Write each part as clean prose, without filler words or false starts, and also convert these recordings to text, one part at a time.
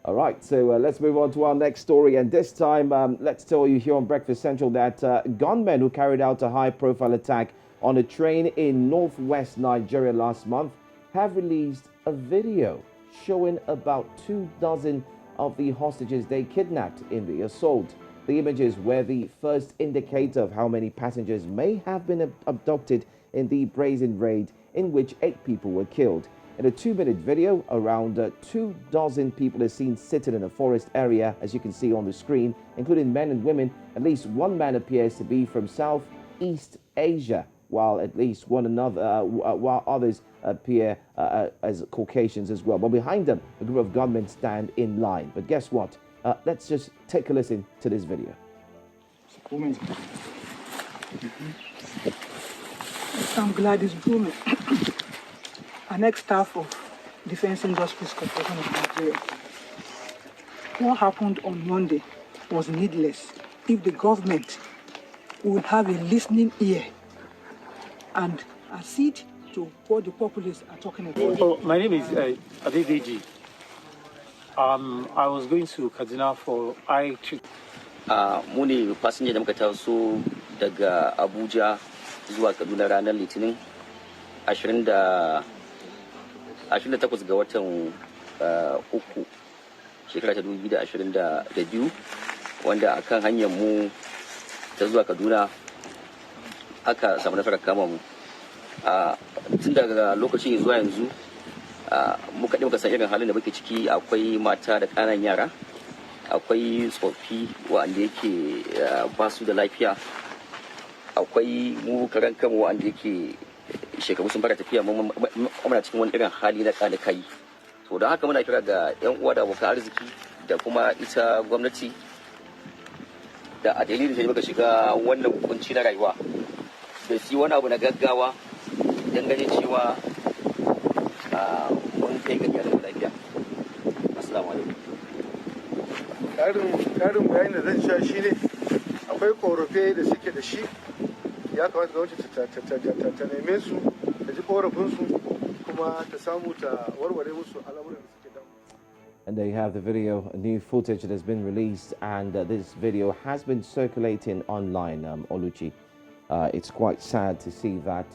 All right, so let's move on to our next story. And this time, let's tell you here on Breakfast Central that gunmen who carried out a high-profile attack on a train in northwest Nigeria last month have released a video showing about 24 of the hostages they kidnapped in the assault. The images were the first indicator of how many passengers may have been abducted in the brazen raid in which 8 people were killed. In a 2-minute video, around 24 people are seen sitting in a forest area, as you can see on the screen, including men and women. At least one man appears to be from Southeast Asia, while at least while others appear as Caucasians as well. But behind them, a group of gunmen stand in line. But guess what? Let's just take a listen to this video. I'm glad it's Gunmen, an ex-staff of Defense Industries Corporation of Nigeria. What happened on Monday was needless if the government would have a listening ear and accede to what the populists are talking about. Oh, my name is Abuja-Kaduna. I was going to Kaduna for I trip. Muni passenger da muka taso daga Abuja zuwa Kaduna ranar Litinin 28 ga watan uku shekara ta 2022 wanda akan hanyar mu ta zuwa Kaduna aka samu nasarar kama mu. Tun daga lokacin zuwa yanzu muka san irin halin da muke ciki. Akwai mata da ƙananan yara, akwai tsofi wanda yake ba su da lafiya, akwai mu karan kanmu wanda yake shekaru sun fara tafiya, muna cikin wani irin hali na kai. To don haka muna kira ga 'yan uwa da abokan arziki da kuma ita gwamnati da a dalilin da muka shiga wannan kunci na rayuwa da su wani abu na gaggawa don ganin cewa mun kai ga iyalin lafiya. Assalamu alaikum. Karin bayanin da zan sha shi ne akwai korafe da suke da shi, ya kamata gwamnati ta neme su, ta ji korafinsu kuma ta samu ta warware musu al'amuran da suke damu. And there you have the video, new footage that has been released, and this video has been circulating online, Oluchi. It's quite sad to see that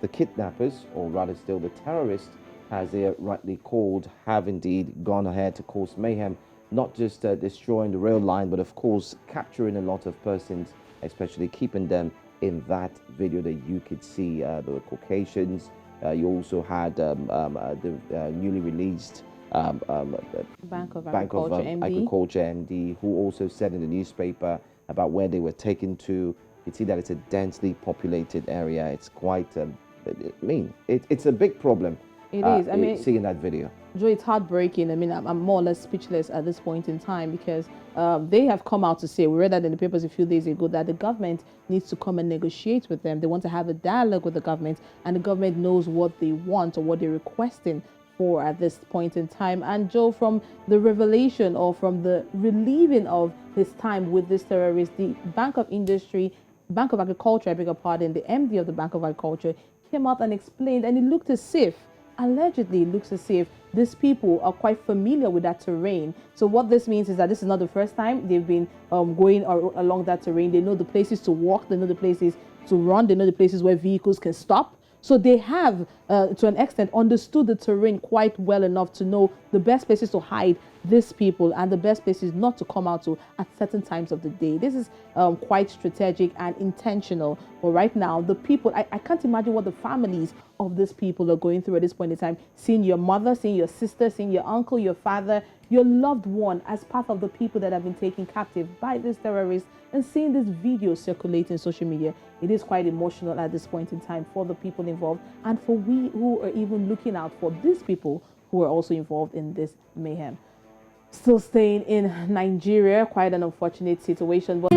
the kidnappers, or rather still the terrorists, as they are rightly called, have indeed gone ahead to cause mayhem, not just destroying the rail line, but of course capturing a lot of persons, especially keeping them in that video that you could see. There were Caucasians. You also had the newly released Bank of Agriculture MD, who also said in the newspaper about where they were taken to. You see that it's a densely populated area. It's quite, it's a big problem. It is. I mean, seeing that video. Joe, it's heartbreaking. I mean, I'm more or less speechless at this point in time because they have come out to say, we read that in the papers a few days ago, that the government needs to come and negotiate with them. They want to have a dialogue with the government, and the government knows what they want or what they're requesting for at this point in time. And Joe, from the revelation or from the relieving of his time with this terrorist, the Bank of Agriculture, I beg your pardon, the MD of the Bank of Agriculture came out and explained, and it looked as if, allegedly, it looks as if these people are quite familiar with that terrain. So what this means is that this is not the first time they've been going along that terrain. They know the places to walk, they know the places to run, they know the places where vehicles can stop. So they have, to an extent, understood the terrain quite well enough to know the best places to hide these people and the best places not to come out to at certain times of the day. This is quite strategic and intentional. But right now, the people, I can't imagine what the families of these people are going through at this point in time. Seeing your mother, seeing your sister, seeing your uncle, your father, your loved one as part of the people that have been taken captive by these terrorists, and seeing this video circulate in social media. It is quite emotional at this point in time for the people involved and for we who are even looking out for these people who are also involved in this mayhem. Still staying in Nigeria, quite an unfortunate situation. But